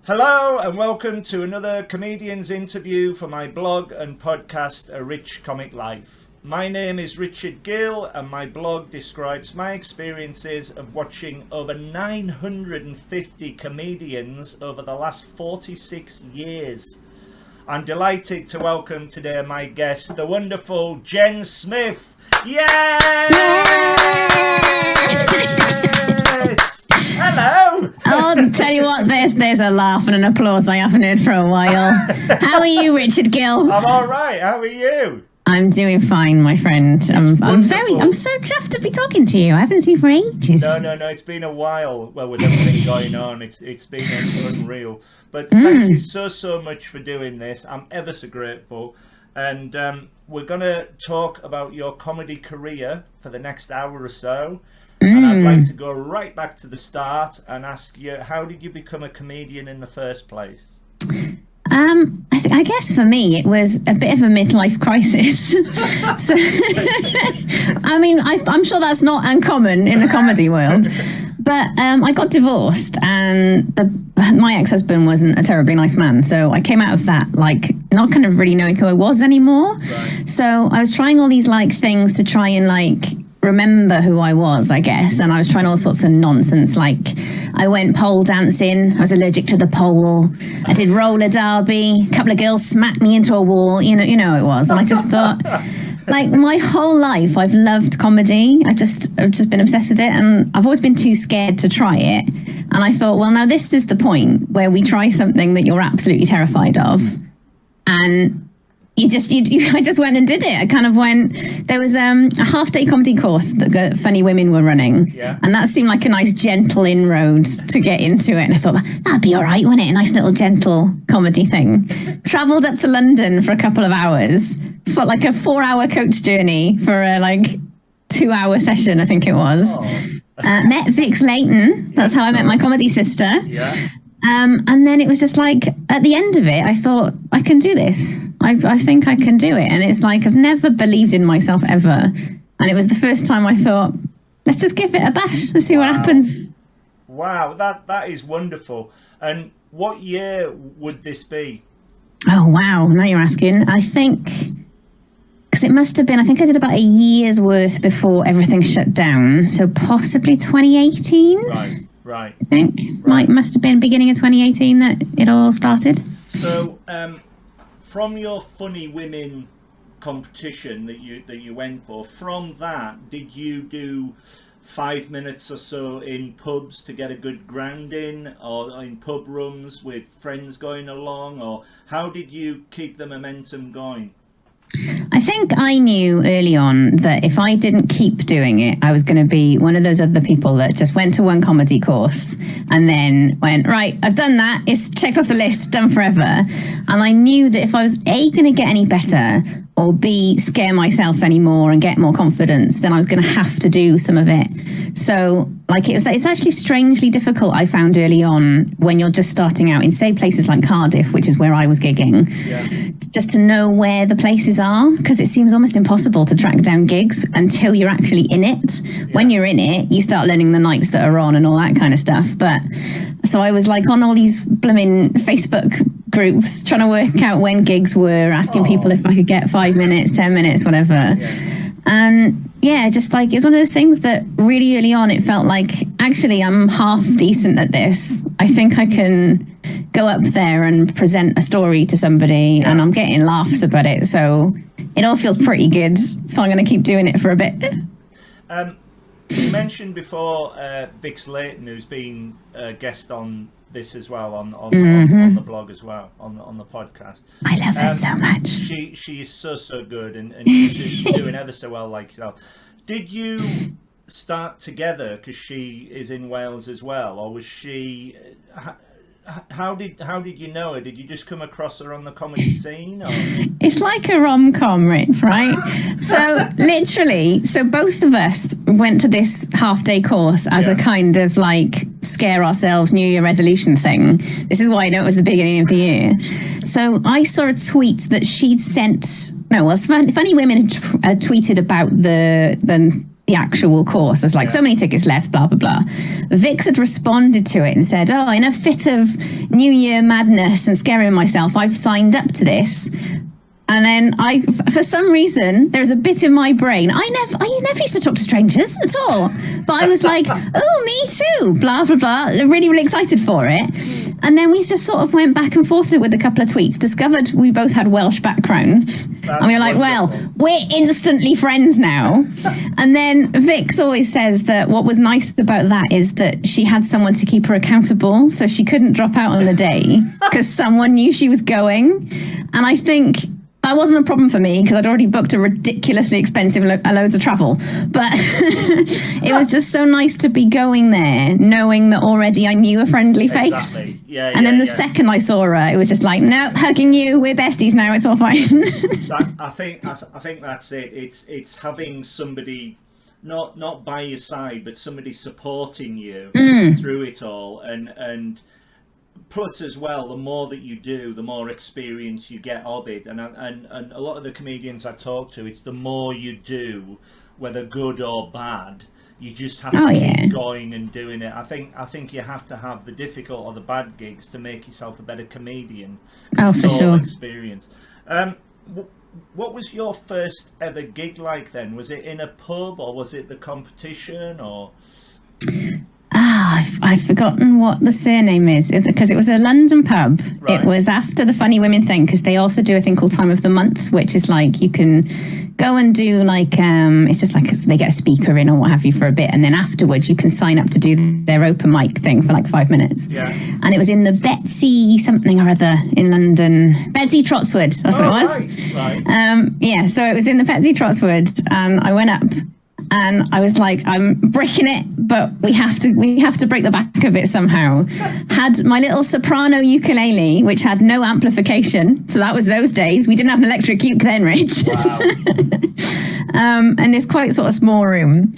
Hello and welcome to another comedian's interview for my blog and podcast, Arichcomiclife. My name is Richard Gill and my blog describes my experiences of watching over 950 comedians over the last 46 years. I'm delighted to welcome today my guest, the wonderful Jen Smith. Yes! Hello! Oh, tell you what, there's a laugh and an applause I haven't heard for a while. How are you, Richard Gill? I'm all right. How are you? I'm doing fine, my friend. I'm so chuffed to be talking to you. I haven't seen you for ages. No. It's been a while. Well, with everything going on, it's been unreal. But thank you so much for doing this. I'm ever so grateful. And we're going to talk about your comedy career for the next hour or so. And I'd like to go right back to the start and ask you, how did you become a comedian in the first place? I guess for me it was a bit of a midlife crisis. So, I mean, I'm sure that's not uncommon in the comedy world. But I got divorced, and my ex-husband wasn't a terribly nice man. So I came out of that not kind of really knowing who I was anymore. Right. So I was trying all these things to try and remember who I was, I guess. And I was trying all sorts of nonsense. I went pole dancing. I was allergic to the pole. I did roller derby. A couple of girls smacked me into a wall. You know how it was. And I just thought, my whole life, I've loved comedy. I've just been obsessed with it. And I've always been too scared to try it. And I thought, well, now this is the point where we try something that you're absolutely terrified of. And I just went and did it. I kind of went, there was a half-day comedy course that Funny Women were running. Yeah. And that seemed like a nice gentle inroad to get into it. And I thought, that'd be all right, wouldn't it? A nice little gentle comedy thing. Travelled up to London for a couple of hours, for a 4-hour coach journey for a 2-hour session, I think it was. Met Vix Layton. That's how I met my comedy sister. Yeah. And then it was just at the end of it, I thought, I can do this. I think I can do it. And it's I've never believed in myself ever. And it was the first time I thought, let's just give it a bash. Let's see what happens. Wow, that is wonderful. And what year would this be? Oh, wow. Now you're asking. I think, because it must have been, I think I did about a year's worth before everything shut down. So possibly 2018. Right. I think must have been beginning of 2018 that it all started. So, from your Funny Women competition that you went for, from that, did you do 5 minutes or so in pubs to get a good grounding, or in pub rooms with friends going along, or how did you keep the momentum going? I think I knew early on that if I didn't keep doing it, I was going to be one of those other people that just went to one comedy course and then went, right, I've done that. It's checked off the list, done forever. And I knew that if I was A, going to get any better, or B, scare myself anymore and get more confidence, then I was going to have to do some of it. So it's actually strangely difficult, I found early on, when you're just starting out in, say, places like Cardiff, which is where I was gigging, just to know where the places are, because it seems almost impossible to track down gigs until you're actually in it. Yeah. When you're in it, you start learning the nights that are on and all that kind of stuff. But so I was on all these blooming Facebook groups trying to work out when gigs were, asking people if I could get 5 minutes, 10 minutes, whatever. Yeah. And it was one of those things that really early on it felt like, actually, I'm half decent at this. I think I can go up there and present a story to somebody, and I'm getting laughs about it. So it all feels pretty good. So I'm going to keep doing it for a bit. You mentioned before Vix Layton, who's been a guest on this as well, on the blog as well, on the podcast. I love her so much. She is so good, and she's doing ever so well like yourself. Did you start together because she is in Wales as well, or was she? How did you know her? Did you just come across her on the comedy scene? Or? It's like a rom-com, Rich, right? So literally, both of us went to this half-day course as a kind of scare ourselves New Year resolution thing. This is why I know it was the beginning of the year. So I saw a tweet that she'd sent. Funny Women had tweeted about the the actual course. There's like so many tickets left, blah, blah, blah. Vix had responded to it and said, oh, in a fit of New Year madness and scaring myself, I've signed up to this. And then for some reason, there's a bit in my brain. I never used to talk to strangers at all. But I was like, oh, me too, blah, blah, blah. Really, really excited for it. And then we just sort of went back and forth with a couple of tweets, discovered we both had Welsh backgrounds. And we were like, well, we're instantly friends now. And then Vix always says that what was nice about that is that she had someone to keep her accountable. So she couldn't drop out on the day because someone knew she was going. And I think that wasn't a problem for me because I'd already booked a ridiculously expensive loads of travel. But it was just so nice to be going there, knowing that already I knew a friendly face. Exactly. Yeah, and then the second I saw her, it was just like, no, hugging you, we're besties now, it's all fine. I think that's it. It's having somebody not by your side, but somebody supporting you through it all, and plus as well, the more that you do, the more experience you get of it. And a lot of the comedians I talk to, it's the more you do, whether good or bad, you just have to keep going and doing it. I think you have to have the difficult or the bad gigs to make yourself a better comedian. Oh, for sure. Experience. What was your first ever gig like then? Was it in a pub or was it the competition or? I've forgotten what the surname is because it was a London pub. Right. It was after the Funny Women thing because they also do a thing called Time of the Month, which is like you can go and do like it's just like they get a speaker in or what have you for a bit, and then afterwards you can sign up to do their open mic thing for like 5 minutes. Yeah. And it was in the Betsy something or other in London. Betsy Trotswood, that's what it was. Right. So it was in the Betsy Trotswood, and I went up. And I was like, I'm bricking it, but we have to break the back of it somehow. Had my little soprano ukulele, which had no amplification. So that was those days. We didn't have an electric uke then, Rich. Wow. And this quite sort of small room.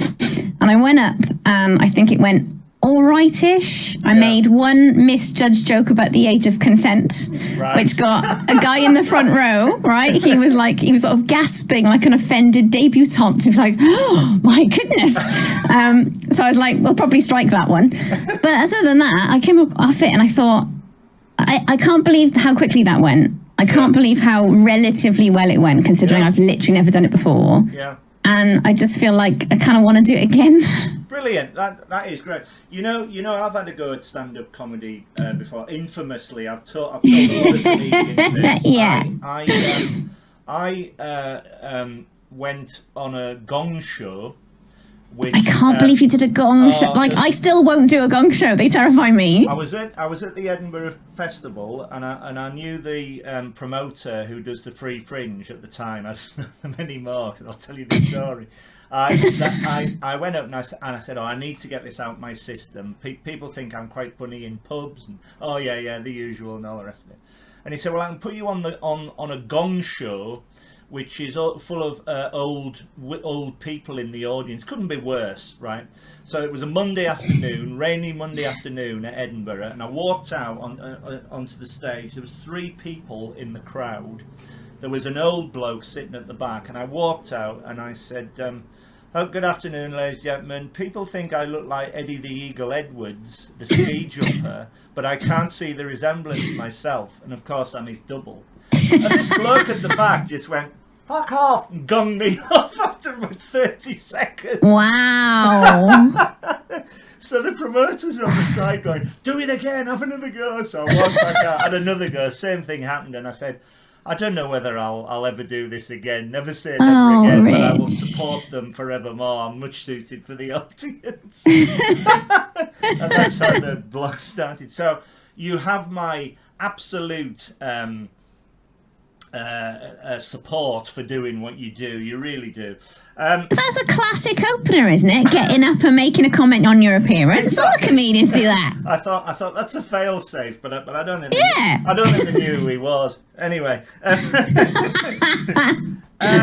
And I went up and I think it went all right-ish. I made one misjudged joke about the age of consent, which got a guy in the front row, right? He was sort of gasping like an offended debutante. He was like, oh, my goodness. So I was like, we'll probably strike that one. But other than that, I came off it and I thought, I can't believe how quickly that went. I can't believe how relatively well it went, considering I've literally never done it before. Yeah. And I just feel like I kind of want to do it again. Brilliant. That is great. You know, I've had a go at stand-up comedy before. Infamously, I've told a lot of comedians this. Yeah. I went on a gong show. Which, I can't believe you did a gong show. Like, I still won't do a gong show. They terrify me. I was at the Edinburgh Festival, and I knew the promoter who does the Free Fringe at the time. I don't know them anymore. I'll tell you the story. I went up and I said, I need to get this out my system. People think I'm quite funny in pubs, and the usual and all the rest of it. And he said, well, I can put you on a gong show, which is full of old people in the audience. Couldn't be worse, right? So it was a Monday afternoon, rainy Monday afternoon at Edinburgh, and I walked out onto the stage. There was 3 people in the crowd. There was an old bloke sitting at the back, and I walked out and I said, good afternoon, ladies and gentlemen. People think I look like Eddie the Eagle Edwards, the ski jumper, but I can't see the resemblance myself. And of course, I'm his double. And this bloke at the back just went, fuck off, and gunged me off after about 30 seconds. Wow. So the promoter's on the side going, do it again, have another go. So I walked back out, had another go, same thing happened, and I said, I don't know whether I'll ever do this again. Never say never again, Rich. But I will support them forevermore. I'm much suited for the audience. And that's how the blog started. So you have my absolute support for doing what you do. You really do. That's a classic opener, isn't it? Getting up and making a comment on your appearance. Exactly. All the comedians do that. I thought that's a fail-safe, but I don't think. I don't think they knew who he was. Anyway.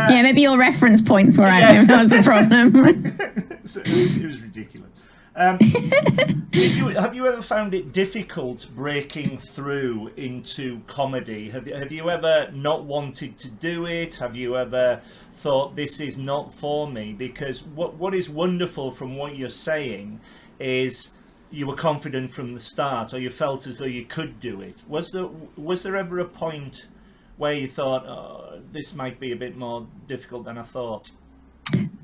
Maybe your reference points were out. That was the problem. So it was ridiculous. Have you ever found it difficult breaking through into comedy? Have you ever not wanted to do it? Have you ever thought this is not for me? Because what is wonderful from what you're saying is you were confident from the start, or you felt as though you could do it. Was there ever a point where you thought, oh, this might be a bit more difficult than I thought?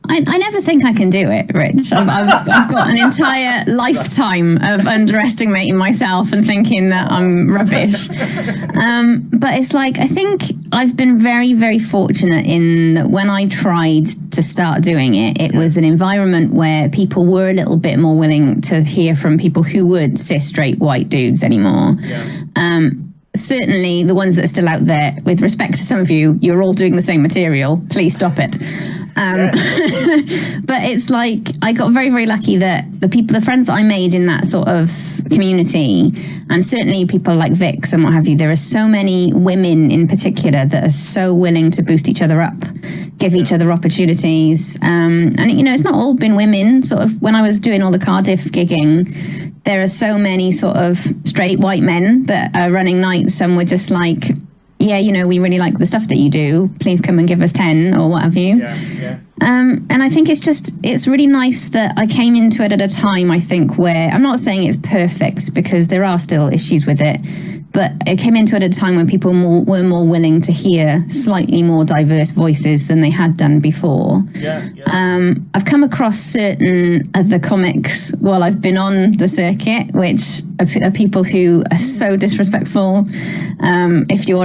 I never think I can do it, Rich. I've got an entire lifetime of underestimating myself and thinking that I'm rubbish. But it's like, I think I've been very, very fortunate in that when I tried to start doing it, it was an environment where people were a little bit more willing to hear from people who weren't cis straight white dudes anymore. Yeah. Certainly the ones that are still out there, with respect to some of you, you're all doing the same material. Please stop it. But it's like, I got very, very lucky that the friends that I made in that sort of community, and certainly people like Vix and what have you, there are so many women in particular that are so willing to boost each other up, give each other opportunities. And, it's not all been women. Sort of when I was doing all the Cardiff gigging, there are so many sort of straight white men that are running nights, and we're just like, yeah, we really like the stuff that you do. Please come and give us 10 or what have you. Yeah. And I think it's really nice that I came into it at a time, I think, where I'm not saying it's perfect because there are still issues with it, but it came into it at a time when people were more willing to hear slightly more diverse voices than they had done before. I've come across certain other comics while I've been on the circuit, which are people who are so disrespectful. If you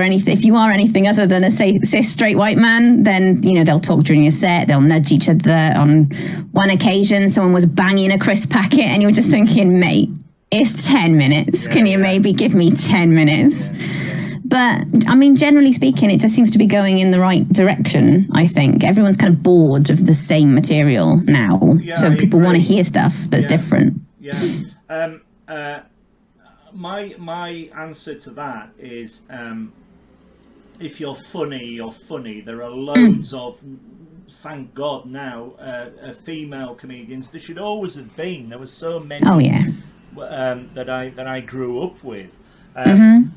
are anything other than a cis straight white man, then they'll talk during your set, they'll nudge each other. On one occasion, someone was banging a crisp packet, and you were just thinking, mate, it's 10 minutes. Can you maybe give me 10 minutes? But I mean, generally speaking, it just seems to be going in the right direction. I think everyone's kind of bored of the same material now, so people want to hear stuff that's different. My answer to that is, if you're funny, you're funny. There are loads of, thank God now, female comedians. There should always have been. There were so many. Oh yeah. That I grew up with, we're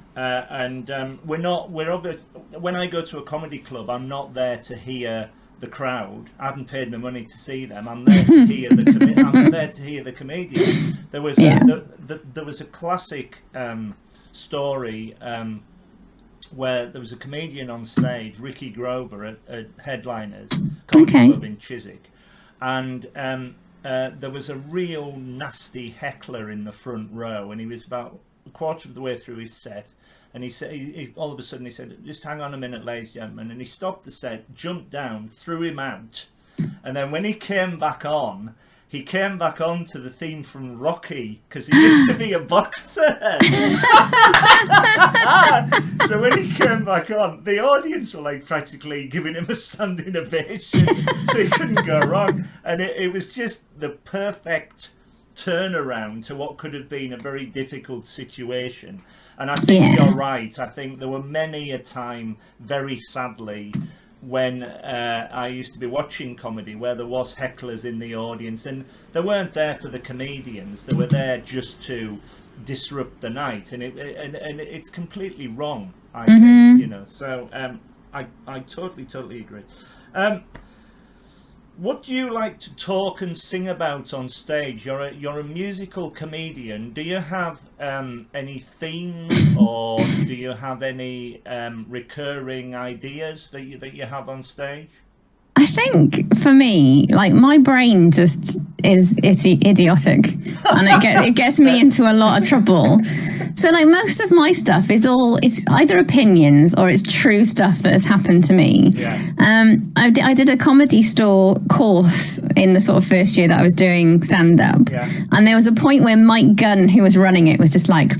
obvious. When I go to a comedy club, I'm not there to hear the crowd. I haven't paid my money to see them. I'm there to hear I'm there to hear the comedian. There was there was a classic story where there was a comedian on stage, Ricky Grover, at Headliners Comedy Club in Chiswick, and there was a real nasty heckler in the front row, and he was about a quarter of the way through his set, and he said, all of a sudden he said, "Just hang on a minute, ladies and gentlemen," and he stopped the set, jumped down, threw him out, and then when he came back on to the theme from Rocky, because he used to be a boxer. So when he came back on, the audience were like practically giving him a standing ovation, so he couldn't go wrong. And it was just the perfect turnaround to what could have been a very difficult situation. And I think you're right. I think there were many a time, very sadly, when I used to be watching comedy where there was hecklers in the audience, and they weren't there for the comedians, they were there just to disrupt the night, and it's completely wrong, I think, so I totally agree. What do you like to talk and sing about on stage? You're a musical comedian. Do you have any themes, or do you have any recurring ideas that you have on stage? I think for me, like, my brain just is idiotic, and it gets me into a lot of trouble. So like most of my stuff it's either opinions or it's true stuff that has happened to me. I did a comedy store course in the sort of first year that I was doing stand-up, and there was a point where Mike Gunn, who was running it, was just like,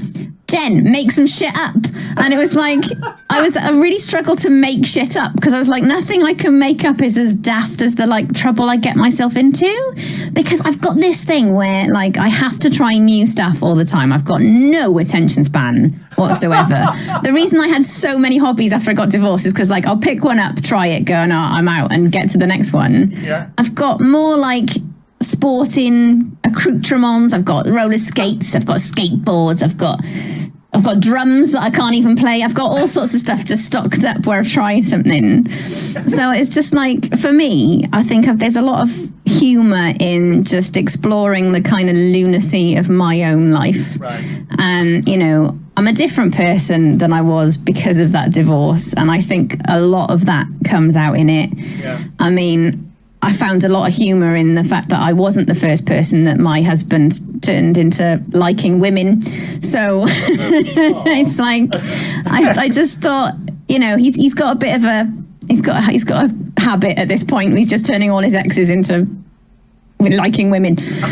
"Jen, make some shit up." And it was like, I really struggled to make shit up, because I was like, nothing I can make up is as daft as the like trouble I get myself into, because I've got this thing where like I have to try new stuff all the time. I've got no attention span whatsoever. The reason I had so many hobbies after I got divorced is because like I'll pick one up, try it, go, no, I'm out, and get to the next one. I've got more like sporting accoutrements. I've got roller skates. I've got skateboards. I've got drums that I can't even play. I've got all sorts of stuff just stocked up where I've tried something. So it's just like, for me, I think there's a lot of humour in just exploring the kind of lunacy of my own life. Right. And, you know, I'm a different person than I was because of that divorce. And I think a lot of that comes out in it. Yeah. I mean, I found a lot of humour in the fact that I wasn't the first person that my husband turned into liking women. So it's like, I just thought, you know, he's got a bit of he's got a habit at this point. He's just turning all his exes into liking women. So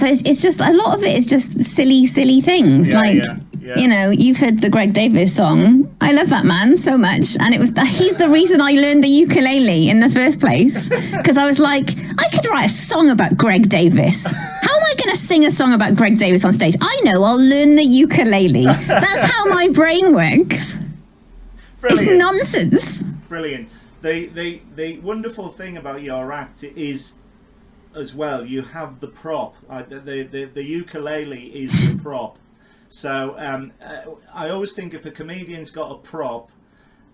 it's just, a lot of it is just silly things. You know, you've heard the Greg Davis song. I love that man so much. And he's the reason I learned the ukulele in the first place. Because I was like, I could write a song about Greg Davis. How am I going to sing a song about Greg Davis on stage? I know, I'll learn the ukulele. That's how my brain works. Brilliant. It's nonsense. Brilliant. The wonderful thing about your act is, as well, you have the prop. The ukulele is the prop. So I always think if a comedian's got a prop,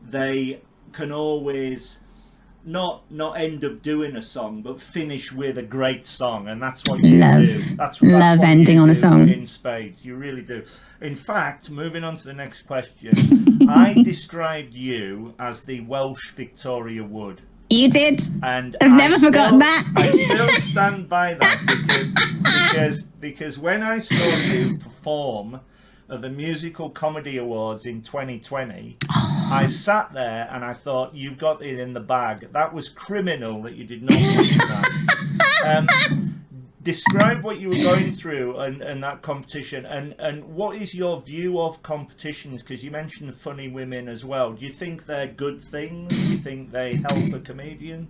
they can always not end up doing a song, but finish with a great song, and that's what you do. That's love what ending you on do a song in spades. You really do. In fact, moving on to the next question, I described you as the Welsh Victoria Wood. You did, and I've never forgotten that. I still stand by that because when I saw you perform at the Musical Comedy Awards in 2020, I sat there and I thought, you've got it in the bag. That was criminal that you did not win that. Describe what you were going through and that competition, and what is your view of competitions? Because you mentioned funny women as well. Do you think they're good things? Do you think they help a comedian?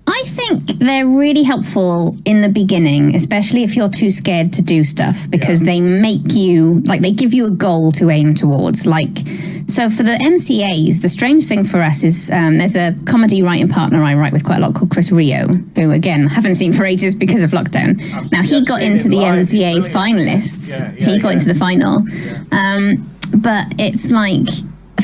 I think they're really helpful in the beginning, especially if you're too scared to do stuff, because they make you, like, they give you a goal to aim towards. Like, so for the MCAs, the strange thing for us is there's a comedy writing partner I write with quite a lot called Chris Rio, who, again, haven't seen for ages because of lockdown. Now, he got into the MCAs finalists. He got into the final. But it's like,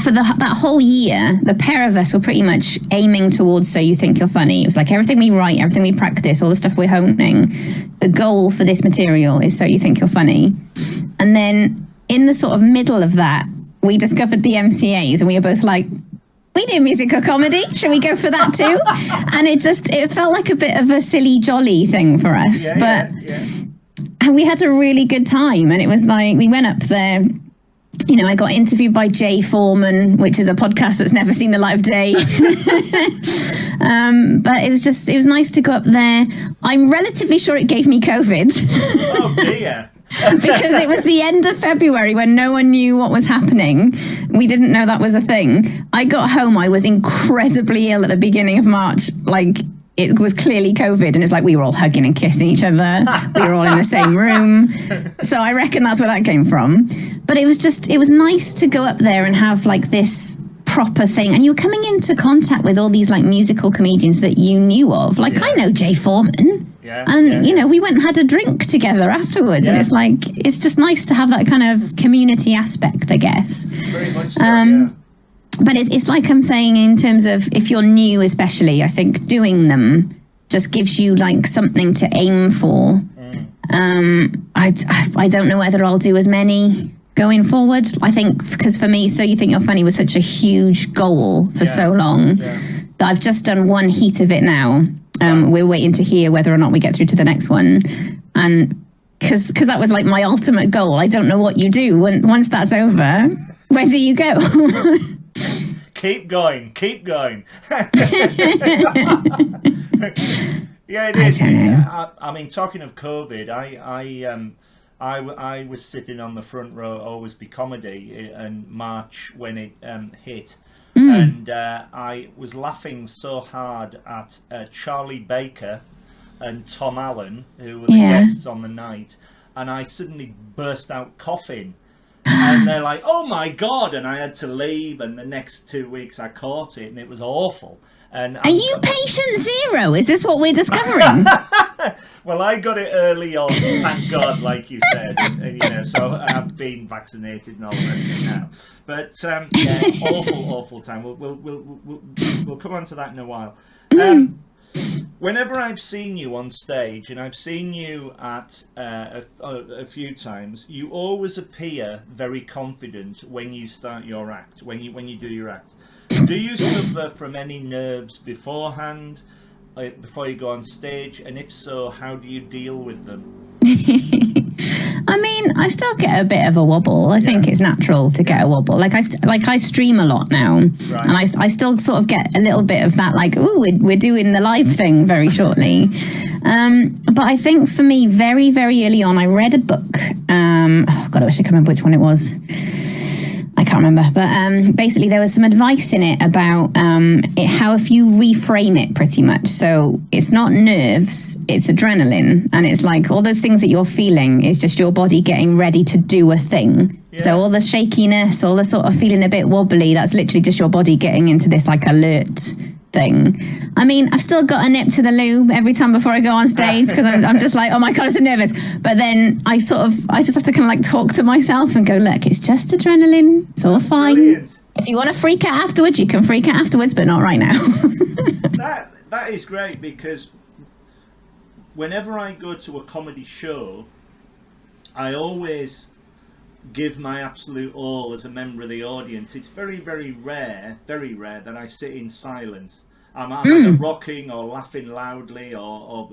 for that whole year, the pair of us were pretty much aiming towards So You Think You're Funny. It was like everything we write, everything we practice, all the stuff we're honing, the goal for this material is So You Think You're Funny. And then in the sort of middle of that, we discovered the MCAs and we were both like, we do musical comedy, should we go for that too? And it felt like a bit of a silly jolly thing for us. And we had a really good time. And it was like, we went up there. You know, I got interviewed by Jay Foreman, which is a podcast that's never seen the light of day. But it was nice to go up there. I'm relatively sure it gave me COVID. Oh dear. Because it was the end of February when no one knew what was happening. We didn't know that was a thing. I got home, I was incredibly ill at the beginning of March. Like, it was clearly COVID, and it's like we were all hugging and kissing each other. We were all in the same room. So I reckon that's where that came from. But it was nice to go up there and have like this proper thing. And you were coming into contact with all these like musical comedians that you knew of. Like, I know Jay Foreman. You know, we went and had a drink together afterwards. And it's like, it's just nice to have that kind of community aspect, I guess. Very much so, But it's like I'm saying, in terms of if you're new, especially, I think doing them just gives you like something to aim for. I don't know whether I'll do as many going forward. I think because for me, So You Think You're Funny was such a huge goal for so long that I've just done one heat of it now. We're waiting to hear whether or not we get through to the next one. And because that was like my ultimate goal. I don't know what you do once that's over. Where do you go? Keep going. Yeah, it is. I mean, talking of COVID, I was sitting on the front row at Always Be Comedy in March when it hit, and I was laughing so hard at Charlie Baker and Tom Allen, who were the guests on the night, and I suddenly burst out coughing. And they're like, oh my God, and I had to leave, and the next 2 weeks I caught it, and it was awful. And are you patient zero? Is this what we're discovering? well, I got it early on, thank God, like you said, and so I've been vaccinated and all that now. But awful time. We'll come on to that in a while. Whenever I've seen you on stage, and I've seen you at a few times, you always appear very confident when you start your act, when you do your act. Do you suffer from any nerves beforehand, before you go on stage? And if so, how do you deal with them? I mean, I still get a bit of a wobble. I think it's natural to get a wobble. Like I stream a lot now, and I still sort of get a little bit of that, like, ooh, we're doing the live thing very shortly. But I think for me, very, very early on, I read a book. Oh God, I wish I could remember which one it was. I can't remember, but basically there was some advice in it about how if you reframe it pretty much. So it's not nerves, it's adrenaline. And it's like all those things that you're feeling is just your body getting ready to do a thing. Yeah. So all the shakiness, all the sort of feeling a bit wobbly, that's literally just your body getting into this like alert thing. I mean, I've still got a nip to the loo every time before I go on stage because I'm just like, oh my God, I'm so nervous. But then I just have to kind of like talk to myself and go, look, it's just adrenaline. It's all fine. Brilliant. If you want to freak out afterwards, you can freak out afterwards, but not right now. That is great, because whenever I go to a comedy show, I always give my absolute all as a member of the audience. It's very, very rare that I sit in silence. I'm either rocking or laughing loudly or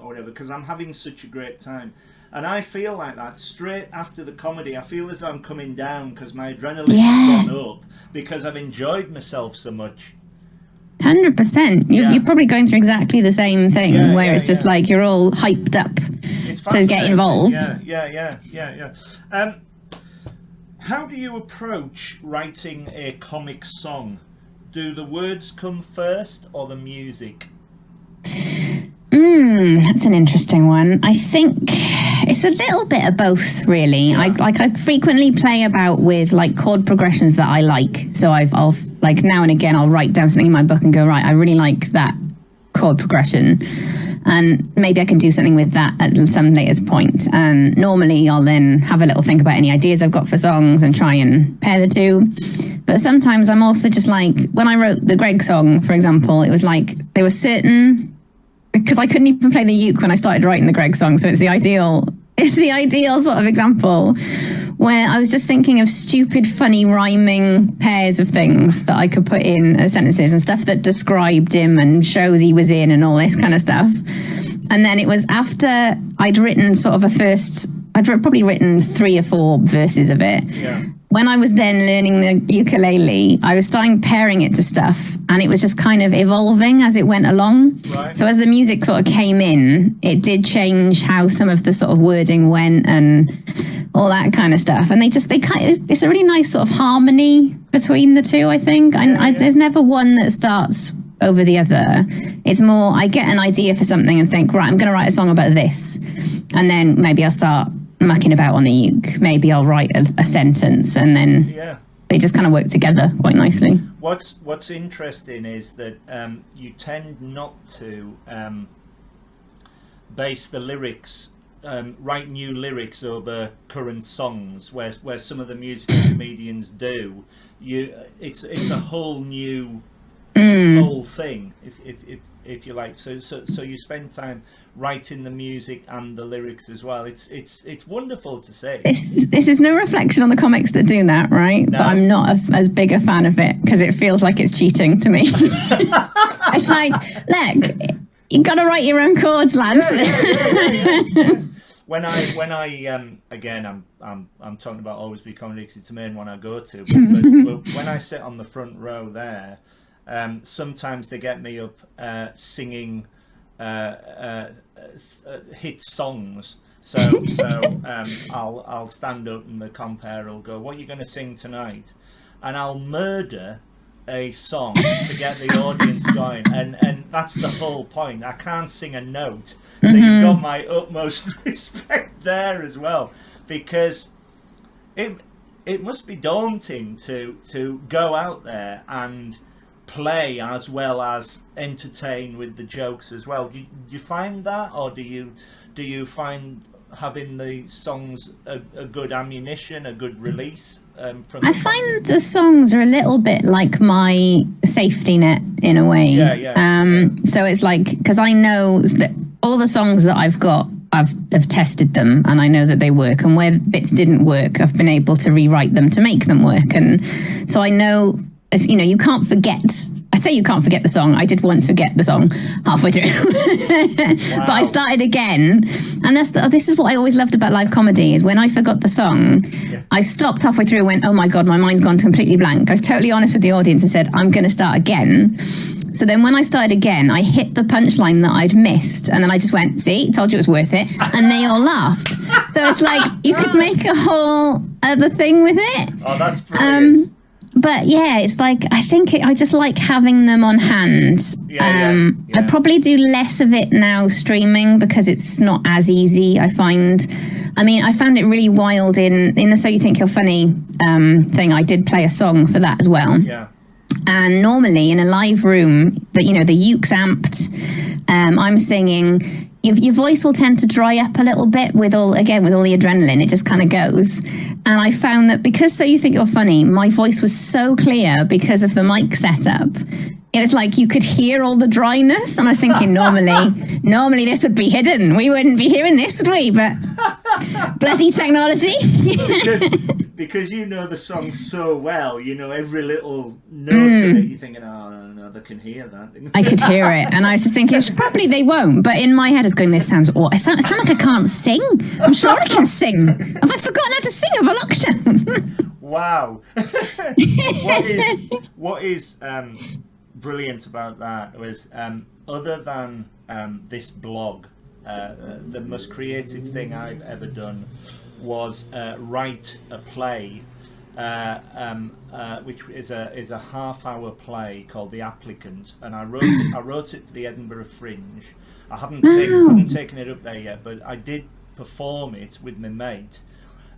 whatever, because I'm having such a great time. And I feel like that straight after the comedy. I feel as though I'm coming down because my adrenaline's gone up because I've enjoyed myself so much. 100%. You're probably going through exactly the same thing, where it's just like you're all hyped up to get involved. Yeah. How do you approach writing a comic song? Do the words come first or the music? That's an interesting one. I think it's a little bit of both, really. Yeah. I frequently play about with like chord progressions that I like. So I'll like now and again I'll write down something in my book and go, right, I really like that chord progression, and maybe I can do something with that at some later point. And normally I'll then have a little think about any ideas I've got for songs and try and pair the two. But sometimes I'm also just like, when I wrote the Greg song, for example, it was like there were certain, because I couldn't even play the uke when I started writing the Greg song, so it's the ideal sort of example, where I was just thinking of stupid, funny, rhyming pairs of things that I could put in as sentences and stuff that described him and shows he was in and all this kind of stuff. And then it was after I'd written sort of I'd probably written 3 or 4 verses of it. Yeah. When I was then learning the ukulele, I was starting pairing it to stuff, and it was just kind of evolving as it went along. Right. So as the music sort of came in, it did change how some of the sort of wording went and all that kind of stuff. And it's a really nice sort of harmony between the two, I think. There's never one that starts over the other. It's more, I get an idea for something and think, right, I'm going to write a song about this. And then maybe I'll start mucking about on the uke. Maybe I'll write a sentence, and then they just kind of work together quite nicely. What's interesting is that you tend not to base the lyrics, write new lyrics over current songs, where some of the musical comedians do. It's a whole new whole thing, if you like. So you spend time writing the music and the lyrics as well. It's wonderful to see. This is no reflection on the comics that do that, right? No. But I'm not as big a fan of it because it feels like it's cheating to me. It's like, look, you got to write your own chords, lads. Yeah. When I again, I'm talking about Always Be Comedy because it's the main one I go to. But when I sit on the front row there, sometimes they get me up singing hit songs. So I'll stand up and the compere will go, "What are you going to sing tonight?" And I'll murder a song to get the audience going, and that's the whole point. I can't sing a note, so you've got my utmost respect there as well, because it must be daunting to go out there and play as well as entertain with the jokes as well. Do you find that, or do you find having the songs a good ammunition, a good release from I find the songs are a little bit like my safety net in a way. So it's like, because I know that all the songs that I've got, I've tested them and I know that they work, and where bits didn't work, I've been able to rewrite them to make them work. And so I know, as you know, you can't forget. I say you can't forget the song. I did once forget the song halfway through. Wow. But I started again. And this is what I always loved about live comedy, is when I forgot the song, I stopped halfway through and went, oh my God, my mind's gone completely blank. I was totally honest with the audience and said, I'm going to start again. So then when I started again, I hit the punchline that I'd missed. And then I just went, see, told you it was worth it. And they all laughed. So it's like, you could make a whole other thing with it. Oh, that's brilliant. But yeah, it's like, I just like having them on hand. I probably do less of it now streaming because it's not as easy. I found it really wild in the So You Think You're Funny thing. I did play a song for that as well. Yeah. And normally in a live room, the uke's amped. I'm singing. Your voice will tend to dry up a little bit with all the adrenaline. It just kind of goes. And I found that because So You Think You're Funny, my voice was so clear because of the mic setup. It was like you could hear all the dryness. And I was thinking, normally this would be hidden. We wouldn't be hearing this, would we? But bloody technology. because you know the song so well, you know every little note of it. You're thinking, oh no, they can hear that. I could hear it, and I was just thinking, probably they won't. But in my head, I was going, "This sounds awful. I sound like I can't sing. I'm sure I can sing. Have I forgotten how to sing of an octave?" Wow. What is brilliant about that was, other than this blog, the most creative thing I've ever done was write a play, which is a half-hour play called The Applicant, and I wrote it for the Edinburgh Fringe. I haven't taken it up there yet, but I did perform it with my mate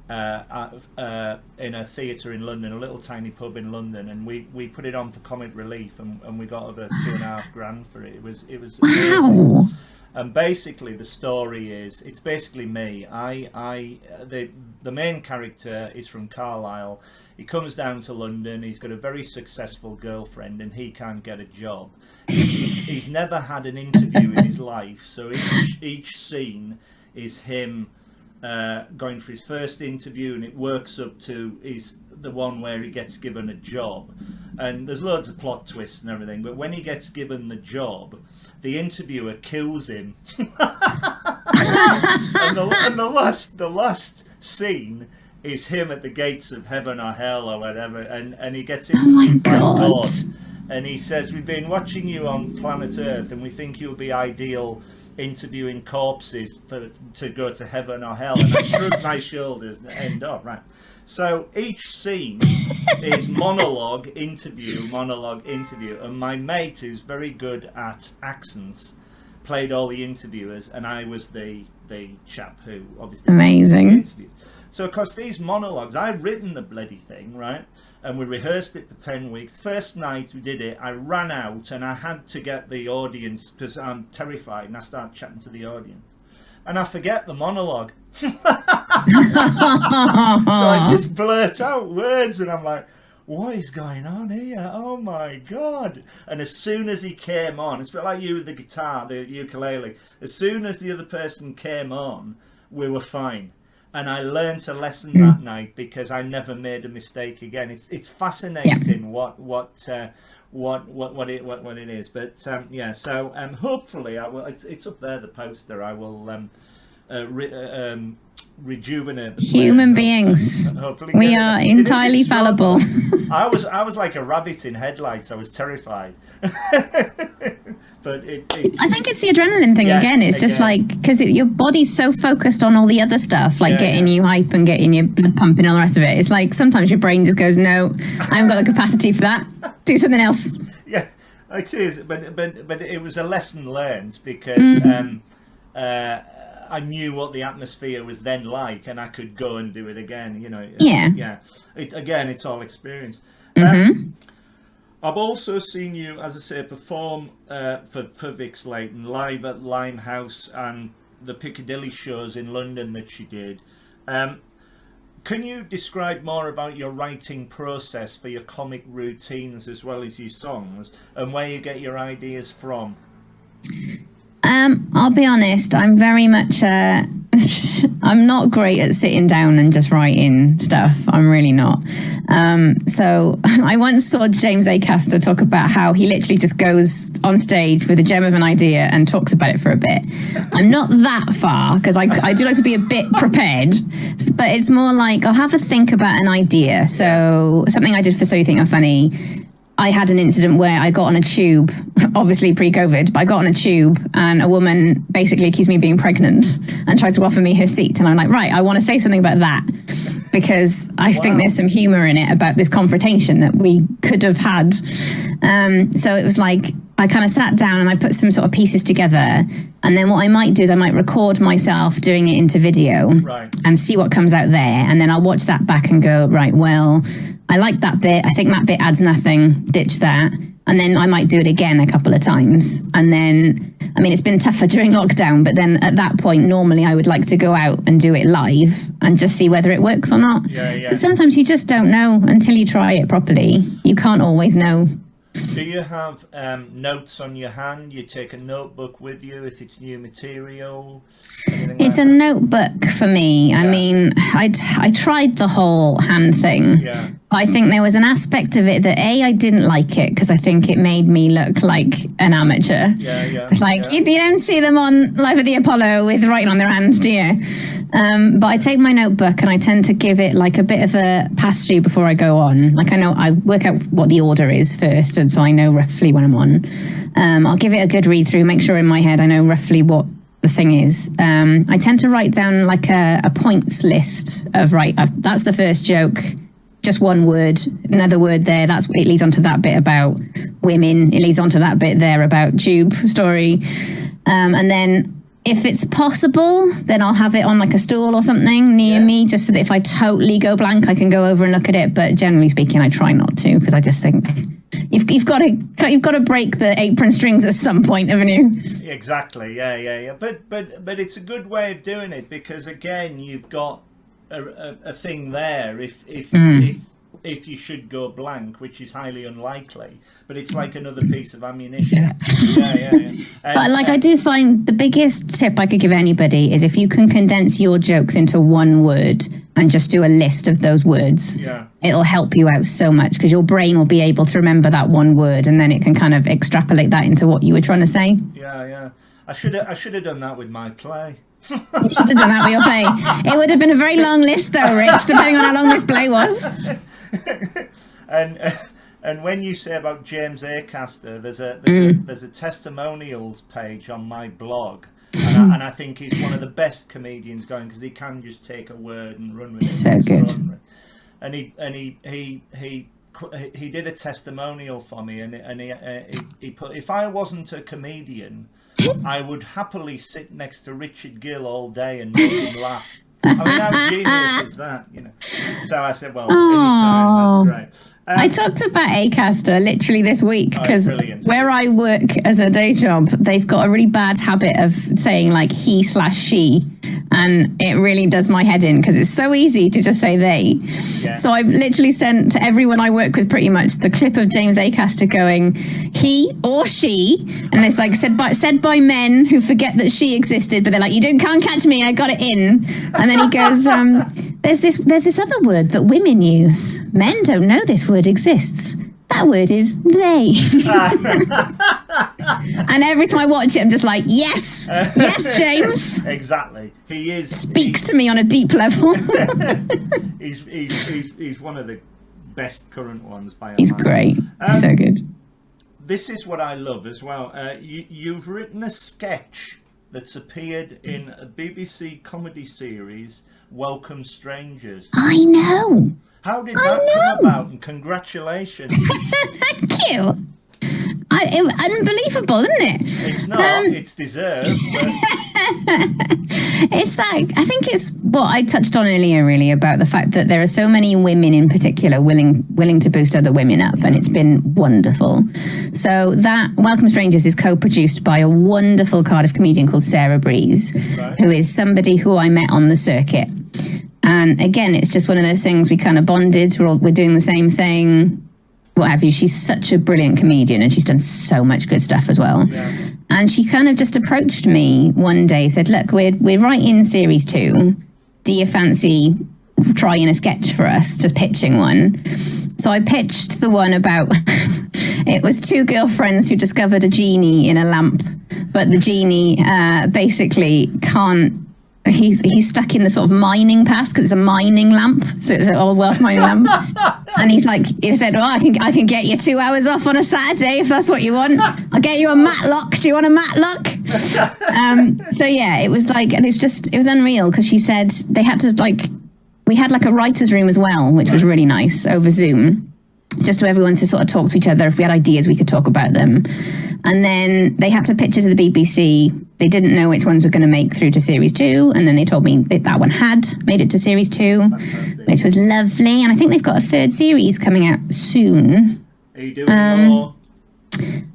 in a theatre in London, a little tiny pub in London, and we put it on for comic relief, and we got over $2,500 for it. It was amazing. And basically the story is, it's basically me. The main character is from Carlisle. He comes down to London. He's got a very successful girlfriend and he can't get a job. He's never had an interview in his life, so each scene is him going for his first interview, and it works up to the one where he gets given a job. And there's loads of plot twists and everything, but when he gets given the job, the interviewer kills him. and the last scene is him at the gates of heaven or hell or whatever, and he gets interviewed by God, and he says, "We've been watching you on planet Earth, and we think you'll be ideal interviewing corpses to go to heaven or hell." And I shrugged my shoulders and end up right. So each scene is monologue, interview, and my mate, who's very good at accents, played all the interviewers, and I was the chap who obviously amazing interviewed. So of course these monologues, I'd written the bloody thing, right? And we rehearsed it for 10 weeks. First night we did it, I ran out and I had to get the audience, because I'm terrified, and I start chatting to the audience. And I forget the monologue. So I just blurt out words, and I'm like, what is going on here? Oh my God. And as soon as he came on, it's a bit like you with the guitar, the ukulele. As soon as the other person came on, we were fine. And I learned a lesson that night, because I never made a mistake again. It's fascinating what it is. But so hopefully I will. It's up there, the poster. I will rejuvenate the human beings. We are entirely fallible. I was like a rabbit in headlights. I was terrified. But I think it's the adrenaline thing again. It's just like, because your body's so focused on all the other stuff, like getting you hype and getting your blood pumping and all the rest of it. It's like sometimes your brain just goes, no, I haven't got the capacity for that. Do something else. Yeah, it is. But it was a lesson learned, because I knew what the atmosphere was then like, and I could go and do it again. You know. Yeah. It's all experience. I've also seen you, as I say, perform for Vix Layton live at Limehouse and the Piccadilly shows in London that she did. Can you describe more about your writing process for your comic routines as well as your songs, and where you get your ideas from? I'll be honest, I'm very much I'm not great at sitting down and just writing stuff. I'm really not. So I once saw James Acaster talk about how he literally just goes on stage with a gem of an idea and talks about it for a bit. I'm not that far, because I do like to be a bit prepared, but it's more like I'll have a think about an idea. So something I did for So You Think I'm Funny, I had an incident where I got on a tube, obviously pre-COVID, but I got on a tube and a woman basically accused me of being pregnant and tried to offer me her seat. And I'm like, right, I want to say something about that, because I think there's some humor in it about this confrontation that we could have had. So it was like, I kind of sat down and I put some sort of pieces together. And then what I might do is I might record myself doing it into video and see what comes out there. And then I'll watch that back and go, right, well, I like that bit. I think that bit adds nothing. Ditch that. And then I might do it again a couple of times. And then, I mean, it's been tougher during lockdown, but then at that point, normally I would like to go out and do it live and just see whether it works or not. Because sometimes you just don't know until you try it properly. You can't always know. Do you have notes on your hand? You take a notebook with you if it's new material? It's a notebook for me. I mean, I tried the whole hand thing. I think there was an aspect of it that I didn't like it, because I think it made me look like an amateur. It's like, you don't see them on Live at the Apollo with writing on their hands, do you? But I take my notebook and I tend to give it like a bit of a pass through before I go on. Like I work out what the order is first, and so I know roughly when I'm on. I'll give it a good read through, make sure in my head I know roughly what the thing is. I tend to write down like a points list of, that's the first joke. Just one word, another word there. It leads on to that bit about women. It leads on to that bit there about tube story. And then if it's possible, then I'll have it on like a stool or something near me, just so that if I totally go blank, I can go over and look at it. But generally speaking, I try not to, because I just think you've got to break the apron strings at some point, haven't you? Exactly. Yeah. But it's a good way of doing it, because again, you've got a thing there if you should go blank, which is highly unlikely, but it's like another piece of ammunition. But I do find the biggest tip I could give anybody is if you can condense your jokes into one word and just do a list of those words, it'll help you out so much, because your brain will be able to remember that one word, and then it can kind of extrapolate that into what you were trying to say. I should have done that with my play. You should have done that with your play. It would have been a very long list though, Rich, depending on how long this play was. And when you say about James Acaster, there's a testimonials page on my blog, and I think he's one of the best comedians going, because he can just take a word and run with it. So good. And he did a testimonial for me, and he put, if I wasn't a comedian, I would happily sit next to Richard Gill all day and make him laugh. I mean, how genius is that, you know? So I said, well, anytime, that's great. I talked about Acaster literally this week, because where I work as a day job, they've got a really bad habit of saying like he/she, and it really does my head in, because it's so easy to just say they. So I've literally sent to everyone I work with pretty much the clip of James Acaster going he or she, and it's like said by men who forget that she existed, but they're like, can't catch me, I got it in. And then he goes, there's this other word that women use. Men don't know this word exists. That word is they. And every time I watch it, I'm just like, yes, James. Exactly. He speaks to me on a deep level. he's one of the best current ones by a He's mile. Great. So good. This is what I love as well. You've written a sketch that's appeared in a BBC comedy series, Welcome Strangers. I know. How did that come about? And congratulations. Thank you. Unbelievable, isn't it? It's not. It's deserved. But It's like, I think it's what I touched on earlier, really, about the fact that there are so many women in particular willing to boost other women up, and it's been wonderful. So that Welcome Strangers is co-produced by a wonderful Cardiff comedian called Sarah Breeze, who is somebody who I met on the circuit. And again, it's just one of those things, we kind of bonded, we're doing the same thing, what have you. She's such a brilliant comedian, and she's done so much good stuff as well. Yeah. And she kind of just approached me one day, said, look, we're writing series 2. Do you fancy trying a sketch for us, just pitching one? So I pitched the one about, it was 2 girlfriends who discovered a genie in a lamp, but the genie basically can't, he's stuck in the sort of mining past because it's a mining lamp, so it's an old Welsh mining lamp. And he said, "Oh, I can get you 2 hours off on a Saturday if that's what you want. I'll get you a matlock. Do you want a matlock?" So yeah, it was like, and it was unreal because she said they had to we had like a writer's room as well, which was really nice over Zoom, just for everyone to sort of talk to each other. If we had ideas, we could talk about them. And then they had to pitch it to the BBC. They didn't know which ones were going to make through to series 2. And then they told me that one had made it to series 2, which was lovely. And I think they've got a 3rd series coming out soon. Are you doing more?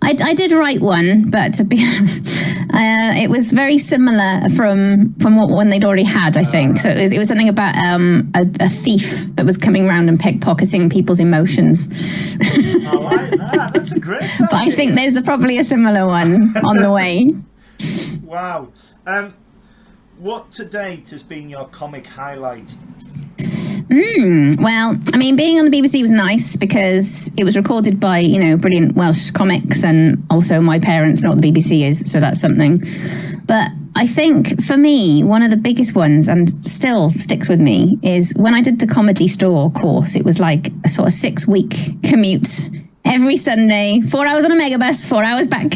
I did write one, but to be it was very similar from what one they'd already had, I think. So it was something about a thief that was coming around and pickpocketing people's emotions. I like that. That's a great idea. But I think there's probably a similar one on the way. Wow. What to date has been your comic highlight? Well, I mean, being on the BBC was nice because it was recorded by, brilliant Welsh comics, and also my parents know what the BBC is, so that's something. But I think for me, one of the biggest ones, and still sticks with me, is when I did the Comedy Store course. It was like a sort of 6-week commute every Sunday, 4 hours on a megabus, 4 hours back.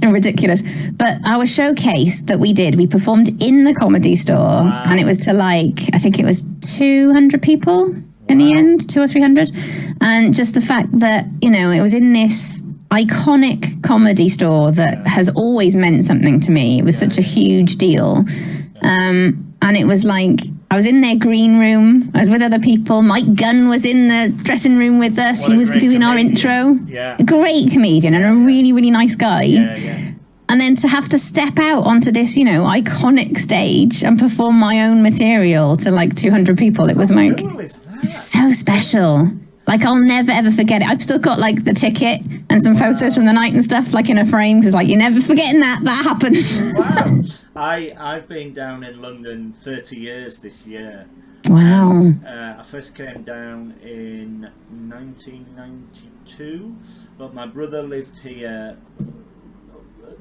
Ridiculous. But our showcase that we performed in the Comedy Store, and it was to I think it was 200 people in the end, 200 or 300. And just the fact that, it was in this iconic Comedy Store that has always meant something to me. It was such a huge deal. And it was like, I was in their green room. I was with other people. Mike Gunn was in the dressing room with us. He was doing our intro. Yeah. A great comedian and a really, really nice guy. Yeah. And then to have to step out onto this, iconic stage and perform my own material to 200 people, it was cool is that? So special. I'll never ever forget it. I've still got the ticket and some photos from the night and stuff in a frame, because you're never forgetting that happened. Wow. I've been down in London 30 years this year. Wow. I first came down in 1992, but my brother lived here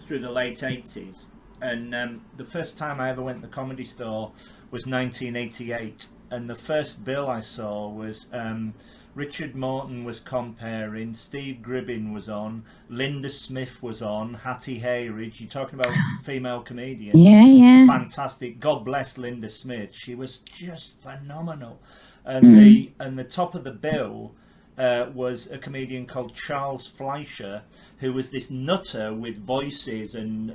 through the late 80s, and the first time I ever went to the Comedy Store was 1988, and the first bill I saw was Richard Morton was comparing, Steve Gribbin was on, Linda Smith was on, Hattie Hayridge. You're talking about female comedians. Yeah. Fantastic. God bless Linda Smith. She was just phenomenal. And the top of the bill was a comedian called Charles Fleischer, who was this nutter with voices and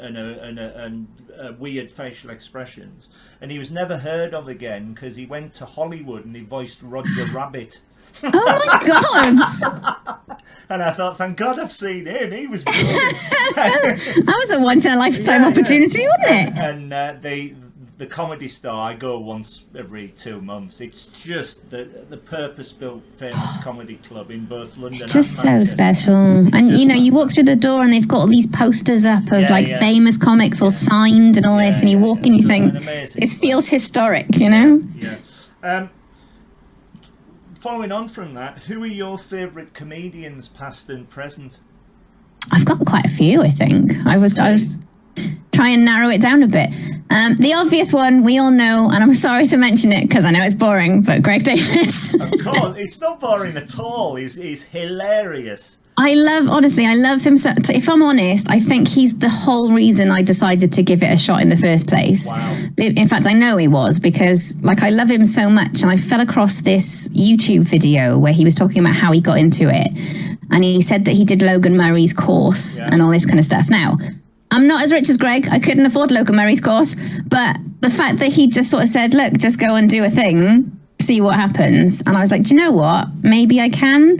weird facial expressions. And he was never heard of again because he went to Hollywood and he voiced Roger Rabbit. Oh my God! And I thought, thank God I've seen him. He was brilliant. That was a once-in-a-lifetime opportunity, wasn't it? And the Comedy Store, I go once every 2 months. It's just the purpose-built famous comedy club in both London and just Manchester. So special. And you walk through the door and they've got all these posters up of famous comics all signed and all this, and you walk and you think it feels historic, Yeah. Following on from that, who are your favourite comedians, past and present? I've got quite a few, I think. I was trying to narrow it down a bit. The obvious one we all know, and I'm sorry to mention it because I know it's boring, but Greg Davies. Of course, it's not boring at all. He's hilarious. I love him so. If I'm honest, I think he's the whole reason I decided to give it a shot in the first place. Wow. In fact, I know he was, because I love him so much, and I fell across this YouTube video where he was talking about how he got into it, and he said that he did Logan Murray's course and all this kind of stuff. Now, I'm not as rich as Greg. I couldn't afford Local Murray's course. But the fact that he just sort of said, look, just go and do a thing, see what happens. And I was like, do you know what? Maybe I can.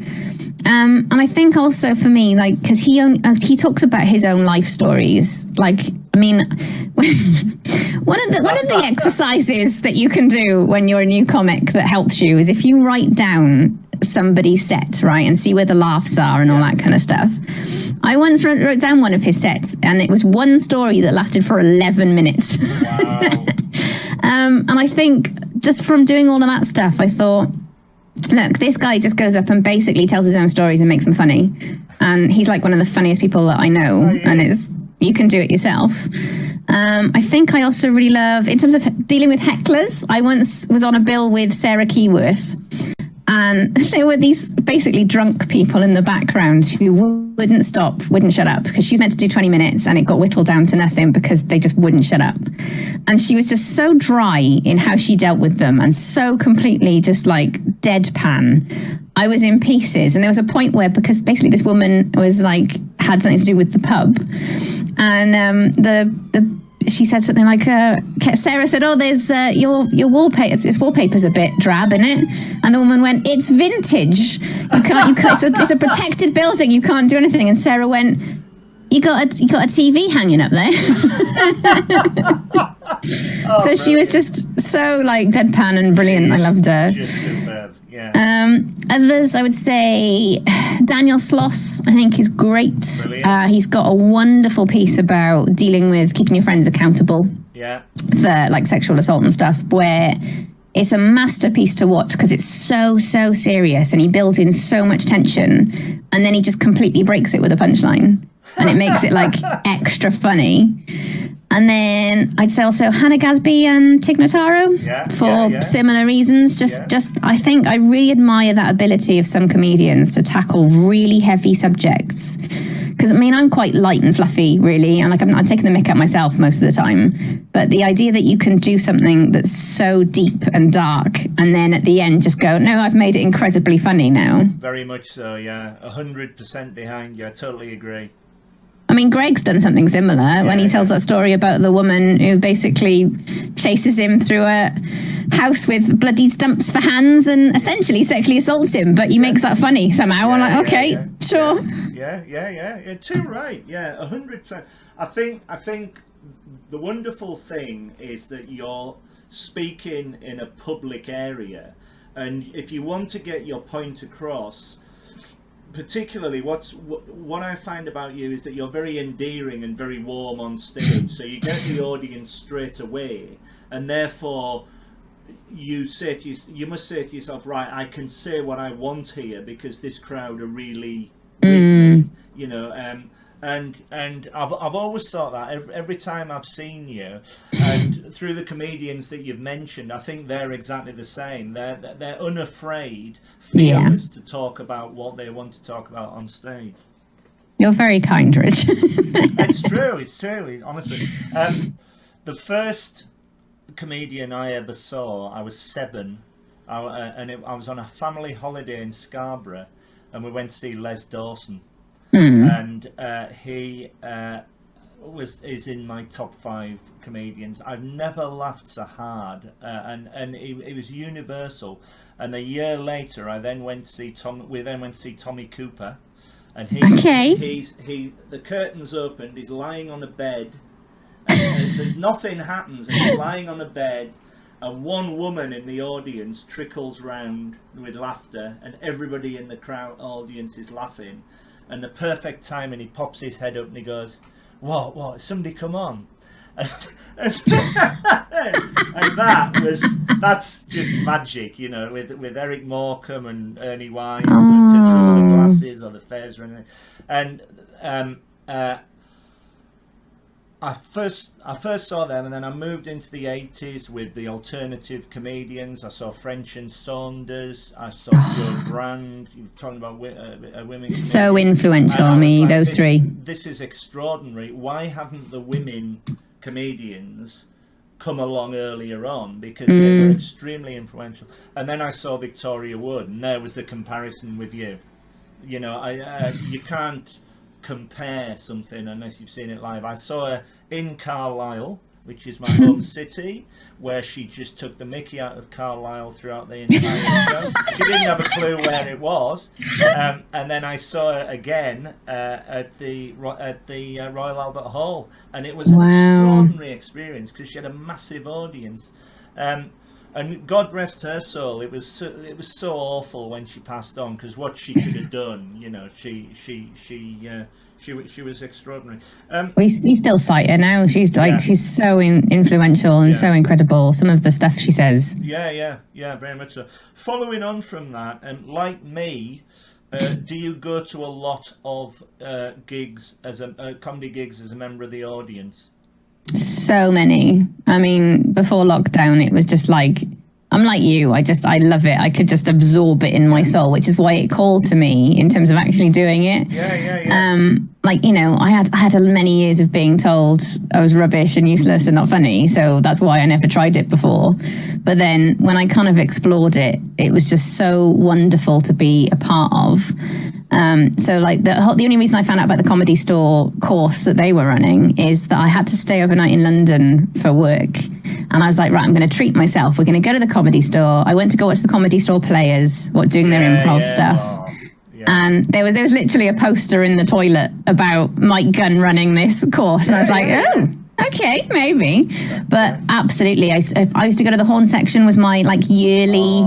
And I think also for me, like, because he talks about his own life stories. Like, I mean, one of the exercises that you can do when you're a new comic that helps you is if you write down somebody's set, right, and see where the laughs are and all that kind of stuff. I once wrote down one of his sets, and it was one story that lasted for 11 minutes. Wow. And I think just from doing all of that stuff, I thought, look, this guy just goes up and basically tells his own stories and makes them funny. And he's like one of the funniest people that I know. Oh, yeah. And you can do it yourself. I think I also really love, in terms of dealing with hecklers, I once was on a bill with Sarah Keyworth. And there were these basically drunk people in the background who wouldn't shut up, because she was meant to do 20 minutes and it got whittled down to nothing because they just wouldn't shut up. And she was just so dry in how she dealt with them and so completely just like deadpan. I was in pieces. And there was a point where, because basically this woman was like, had something to do with the pub. And she said something like, Sarah said, oh, there's your wallpaper. Its wallpaper's a bit drab, isn't it? And the woman went, it's vintage. You can't. It's a protected building. You can't do anything. And Sarah went, you got a TV hanging up there. So brilliant. She was just so like deadpan and brilliant. I loved her. Just superb. Yeah. Others, I would say Daniel Sloss, I think, is great. He's got a wonderful piece about dealing with keeping your friends accountable for like sexual assault and stuff, where it's a masterpiece to watch because it's so serious and he builds in so much tension and then he just completely breaks it with a punchline and it makes it like extra funny. And then I'd say also Hannah Gadsby and Tig Notaro for similar reasons. Just I think I really admire that ability of some comedians to tackle really heavy subjects. Because I mean, I'm quite light and fluffy, really, and like I'm taking the mick out myself most of the time. But the idea that you can do something that's so deep and dark, and then at the end just go, no, I've made it incredibly funny now. Very much so, yeah. 100% behind you. I totally agree. I mean, Greg's done something similar when he tells that story about the woman who basically chases him through a house with bloody stumps for hands and essentially sexually assaults him, but he makes that funny somehow. I'm like, okay, sure. Yeah. Too right. Yeah, 100%. I think the wonderful thing is that you're speaking in a public area, and if you want to get your point across, particularly what I find about you is that you're very endearing and very warm on stage, so you get the audience straight away, and therefore you must say to yourself, right, I can say what I want here because this crowd are really with me, you know. And I've always thought that every time I've seen you, and through the comedians that you've mentioned, I think they're exactly the same. They're unafraid, fearless to talk about what they want to talk about on stage. You're very kind, Rich. It's true, honestly. The first comedian I ever saw, I was 7, I was on a family holiday in Scarborough, and we went to see Les Dawson. And he is in my top 5 comedians. I've never laughed so hard, and it was universal. And a year later, we then went to see Tommy Cooper, and the curtains opened. He's lying on a bed, and nothing happens. And he's lying on a bed, and one woman in the audience trickles round with laughter, and everybody in the audience is laughing. And the perfect time, and he pops his head up and he goes, what, somebody come on? And that's just magic, you know, with Eric Morecambe and Ernie Wise, the Touch the Glasses or the Fairs or anything. And I first saw them, and then I moved into the 80s with the alternative comedians. I saw French and Saunders. I saw Joe Brand. You were talking about women. So influential on me, those three. This is extraordinary. Why haven't the women comedians come along earlier on? Because they were extremely influential. And then I saw Victoria Wood, and there was the comparison with you. You know, you can't compare something unless you've seen it live. I saw her in Carlisle, which is my home city, where she just took the mickey out of Carlisle throughout the entire show. She didn't have a clue where it was. And then I saw her again at the Royal Albert Hall, and it was an extraordinary experience because she had a massive audience. And God rest her soul. It was so awful when she passed on, because what she could have done, you know, she was extraordinary. We still cite her now. She's she's so influential and so incredible. Some of the stuff she says. Yeah, very much so. Following on from that, and like me, do you go to a lot of gigs as comedy gigs as a member of the audience? So many. I mean, before lockdown, it was just like, I'm like you. I love it. I could just absorb it in my soul, which is why it called to me in terms of actually doing it. Yeah. Like, you know, I had many years of being told I was rubbish and useless and not funny. So that's why I never tried it before. But then when I kind of explored it, it was just so wonderful to be a part of. So like the only reason I found out about the Comedy Store course that they were running is that I had to stay overnight in London for work. And I was like, right, I'm going to treat myself. We're going to go to the Comedy Store. I went to go watch the Comedy Store players, doing their improv stuff. Oh, yeah. And there was literally a poster in the toilet about Mike Gunn running this course. And I was like, oh, okay, maybe. But absolutely, I used to go to the horn section, was my like yearly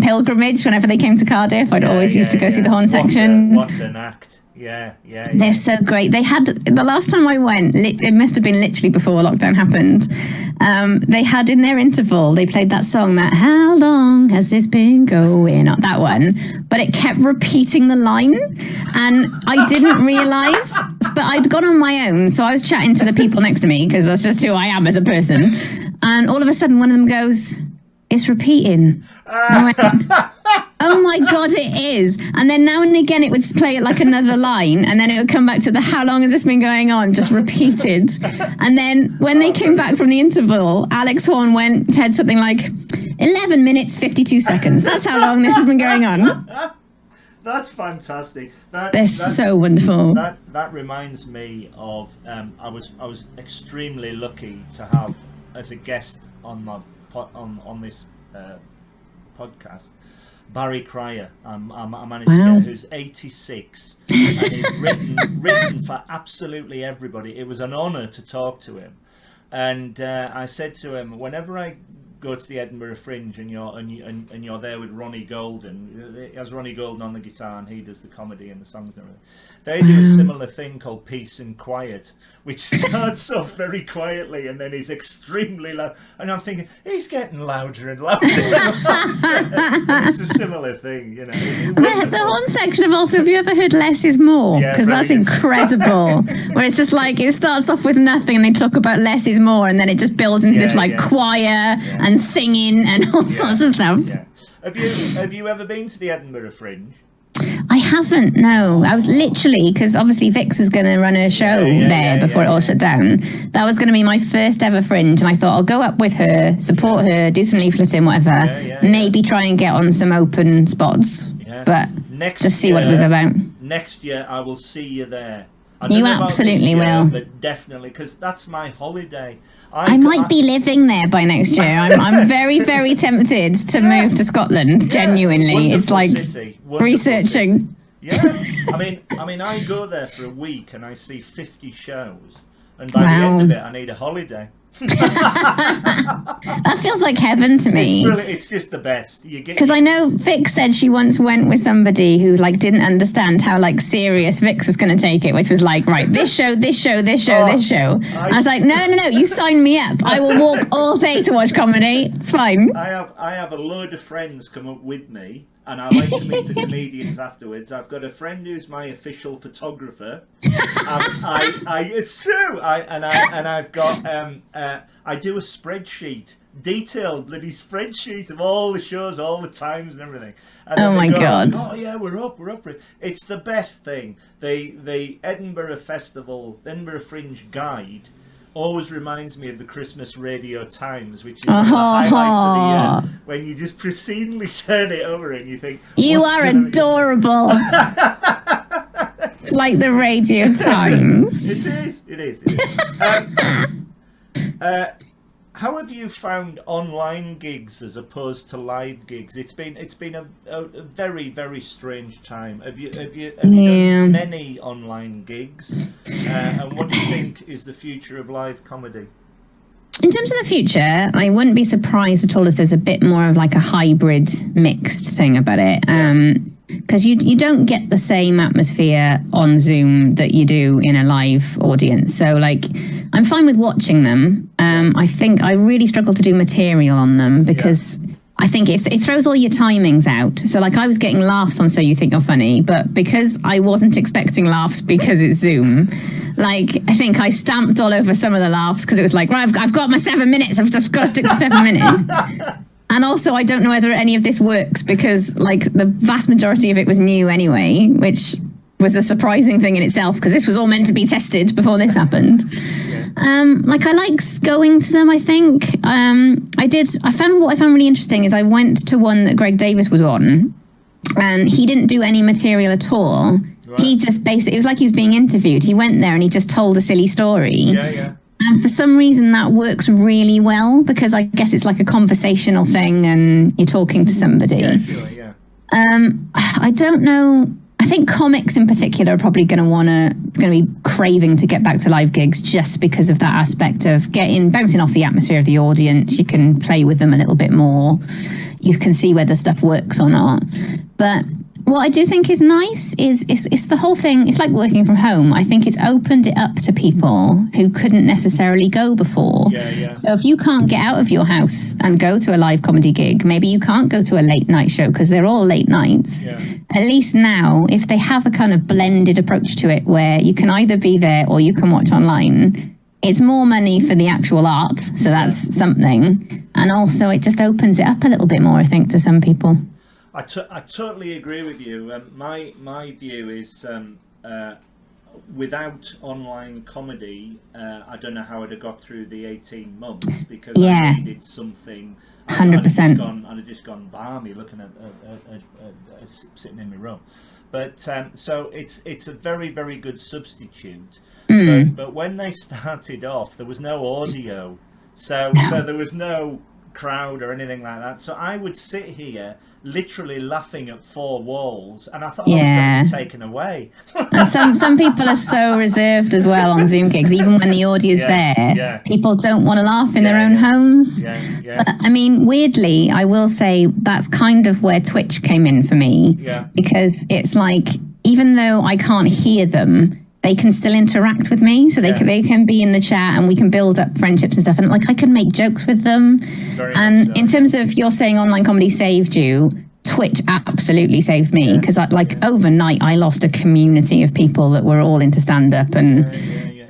pilgrimage whenever they came to Cardiff. I'd always used to go see the horn section. What's an act? Yeah. They're so great. They had, the last time I went, it must have been literally before lockdown happened. They had in their interval, they played that song, that "How long has this been going on?" That one, but it kept repeating the line, and I didn't realise. But I'd gone on my own, so I was chatting to the people next to me because that's just who I am as a person. And all of a sudden, one of them goes, "It's repeating." And I went, oh my God, it is. And then now and again it would play it like another line, and then it would come back to the "How long has this been going on?" just repeated. And then when they came back from the interval, Alex Horn said something like 11 minutes 52 seconds. That's how long this has been going on. That's fantastic. They're so wonderful. That reminds me of I was extremely lucky to have as a guest on my on this podcast Barry Cryer. I managed to get, who's 86 and he's written for absolutely everybody. It was an honour to talk to him, and I said to him, whenever I go to the Edinburgh Fringe and you're there with Ronnie Golden, he has Ronnie Golden on the guitar and he does the comedy and the songs and everything. They do a similar thing called Peace and Quiet, which starts off very quietly and then is extremely loud. And I'm thinking, he's getting louder and louder. It's a similar thing, you know. The horn section of also, have you ever heard Less is More? Because that's incredible. Where it's just like, it starts off with nothing and they talk about less is more, and then it just builds into this like choir and singing and all sorts of stuff. Yeah. Have you ever been to the Edinburgh Fringe? I haven't, no. I was literally, because obviously Vix was going to run a show there before it all shut down. That was going to be my first ever Fringe, and I thought I'll go up with her, support her, do some leafleting, whatever, maybe try and get on some open spots, but just see what it was about. Next year I will see you there. You absolutely will. But definitely, because that's my holiday. I might be living there by next year. I'm very, very tempted to move to Scotland. Genuinely, it's like researching. City. Yeah, I mean, I go there for a week and I see 50 shows, and by the end of it, I need a holiday. That feels like heaven to me. It's just the best. Because I know Vix said she once went with somebody who like didn't understand how like serious Vix was going to take it, which was like, right, this show. I was like, no, you sign me up. I will walk all day to watch comedy. It's fine. I have a load of friends come up with me, and I like to meet the comedians afterwards. I've got a friend who's my official photographer. It's true. I've got I do a spreadsheet, detailed bloody spreadsheet of all the shows, all the times and everything. And oh my God! Oh yeah, we're up for it. It's the best thing. The Edinburgh Festival, the Edinburgh Fringe guide always reminds me of the Christmas Radio Times, which is the highlights of the year, when you just proceedingly turn it over and you think, you are adorable. like the Radio Times. It is. How have you found online gigs as opposed to live gigs? It's been a very, very strange time. Have you done many online gigs? And what do you think is the future of live comedy? In terms of the future, I wouldn't be surprised at all if there's a bit more of like a hybrid mixed thing about it. Because you don't get the same atmosphere on Zoom that you do in a live audience. So like, I'm fine with watching them. I think I really struggle to do material on them because I think it throws all your timings out. So like I was getting laughs on So You Think You're Funny, but because I wasn't expecting laughs because it's Zoom, like I think I stamped all over some of the laughs because it was like, right, I've got my 7 minutes. I've just got to stick to 7 minutes. And also, I don't know whether any of this works because, like, the vast majority of it was new anyway, which was a surprising thing in itself because this was all meant to be tested before this happened. Like, I like going to them, I think. I found what I found really interesting is I went to one that Greg Davis was on, and he didn't do any material at all. Right. He just basically, it was like he was being interviewed. He went there and he just told a silly story. Yeah. And for some reason that works really well because I guess it's like a conversational thing and you're talking to somebody. Yeah, sure, yeah. I don't know. I think comics in particular are probably going to be craving to get back to live gigs just because of that aspect of bouncing off the atmosphere of the audience. You can play with them a little bit more. You can see whether stuff works or not. But what I do think is nice is the whole thing. It's like working from home. I think it's opened it up to people who couldn't necessarily go before. Yeah. So if you can't get out of your house and go to a live comedy gig, maybe you can't go to a late night show because they're all late nights. Yeah. At least now, if they have a kind of blended approach to it where you can either be there or you can watch online, it's more money for the actual art. So that's something. And also it just opens it up a little bit more, I think, to some people. I totally agree with you. My view is without online comedy, I don't know how I'd have got through the 18 months because I needed something. 100%. I'd have just gone balmy looking at sitting in my room. But so it's a very, very good substitute. But when they started off, there was no audio, so there was no crowd or anything like that. So I would sit here literally laughing at four walls, and I thought I was going to be taken away. And some people are so reserved as well on Zoom gigs, even when the audio's there. Yeah. People don't want to laugh in their own homes. Yeah. But, I mean, weirdly, I will say that's kind of where Twitch came in for me. Yeah. Because it's like, even though I can't hear them, they can still interact with me, so they can be in the chat and we can build up friendships and stuff. And like I can make jokes with them. In terms of you're saying online comedy saved you, Twitch absolutely saved me because overnight I lost a community of people that were all into stand-up and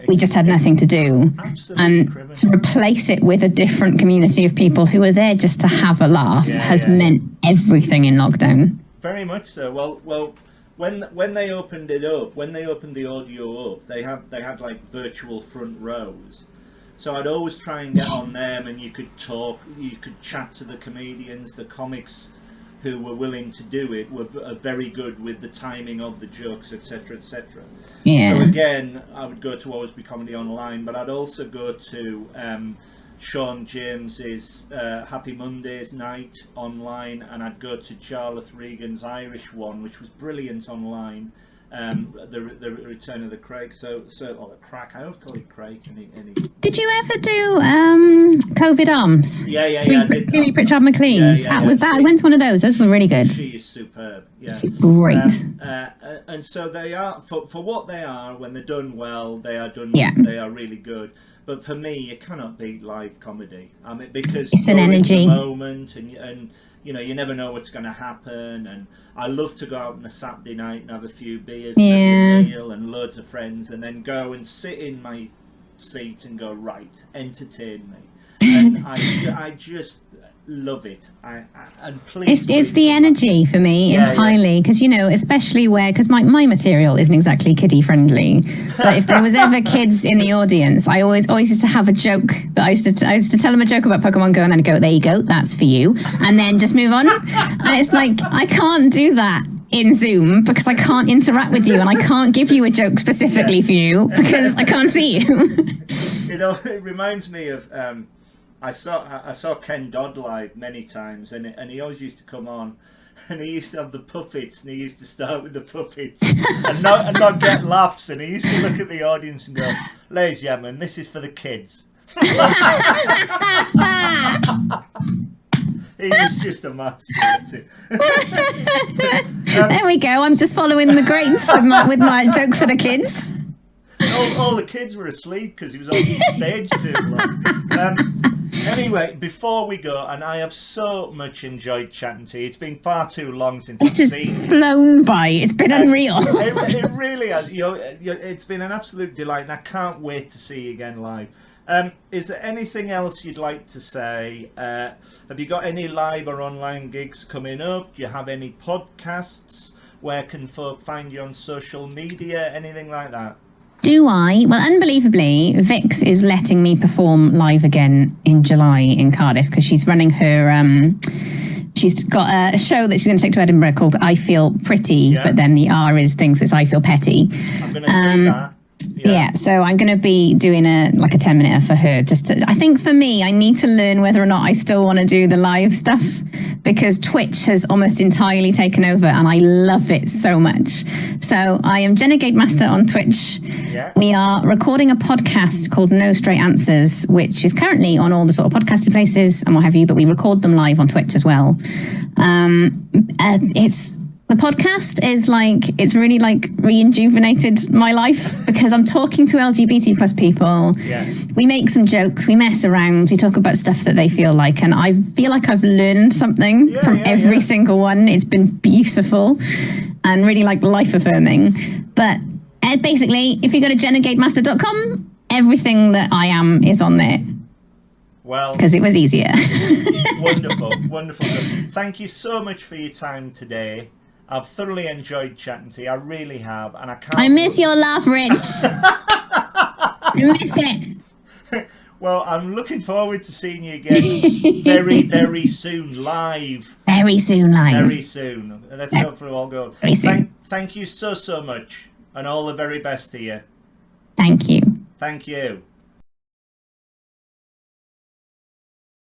we just had nothing to do. And to replace it with a different community of people who are there just to have a laugh has meant everything in lockdown. Very much so. Well. When they opened it up, when they opened the audio up, they had like virtual front rows. So I'd always try and get on them, and you could talk, you could chat to the comedians, the comics who were willing to do it were very good with the timing of the jokes, etc., etc. Yeah. So again, I would go to Always Be Comedy online, but I'd also go to Sean James's Happy Mondays night online, and I'd go to Charlotte Regan's Irish one, which was brilliant online. The Return of the Craig, or the Crack. I always call it Craig. Did you ever do COVID Arms? Yeah. Kiri Pritchard McLean's. That was that. I went to one of those. Those were really good. She is superb. Yeah. She's great. And so they are for what they are. When they're done well, they are done. Yeah. They are really good. But for me, you cannot beat live comedy. I mean, because it's an energy in the moment, and you know, you never know what's going to happen. And I love to go out on a Saturday night and have a few beers, and a meal, and loads of friends, and then go and sit in my seat and go, right, entertain me. And I just love it. And please, it's the energy for me entirely, because you know, especially because my material isn't exactly kiddie friendly, but if there was ever kids in the audience, I always used to have a joke that I used to tell them a joke about Pokemon Go, and then go, there you go, that's for you, and then just move on. And it's like, I can't do that in Zoom because I can't interact with you and I can't give you a joke specifically for you because I can't see you. You know, it reminds me of I saw Ken Dodd live many times, and he always used to come on, and he used to have the puppets, and he used to start with the puppets and not get laughs, and he used to look at the audience and go, "Ladies and gentlemen, this is for the kids." He was just a master at it. There we go. I'm just following the greats with my joke for the kids. All the kids were asleep because he was on stage too long. Anyway, before we go, and I have so much enjoyed chatting to you. It's been far too long since this I've has seen you. flown by. It's been unreal. It really has. It's been an absolute delight, and I can't wait to see you again live. Is there anything else you'd like to say? Have you got any live or online gigs coming up? Do you have any podcasts? Where can folk find you on social media? Anything like that? Do I? Well, unbelievably, Vix is letting me perform live again in July in Cardiff because she's running her... she's got a show that she's going to take to Edinburgh called I Feel Pretty, but then the R is things, so it's I Feel Petty. I'm going to see that. Yeah, so I'm going to be doing a 10-minute for her. I think for me, I need to learn whether or not I still want to do the live stuff because Twitch has almost entirely taken over and I love it so much. So I am Jenna Gatemaster on Twitch. Yeah. We are recording a podcast called No Straight Answers, which is currently on all the sort of podcasting places and what have you, but we record them live on Twitch as well. The podcast is it's really rejuvenated my life because I'm talking to LGBT plus people. Yeah. We make some jokes, we mess around, we talk about stuff that they feel like, and I feel like I've learned something from every single one. It's been beautiful and really life affirming. But basically, if you go to jennagatemaster.com, everything that I am is on there. Well, because it was easier. Wonderful. Thank you so much for your time today. I've thoroughly enjoyed chatting to you. I really have, and I miss your laugh, Rich. I miss it. Well, I'm looking forward to seeing you again very, very soon, live. Very soon, live. Very soon. Let's hope for all go. Very soon. Thank you so much, and all the very best to you. Thank you. Thank you.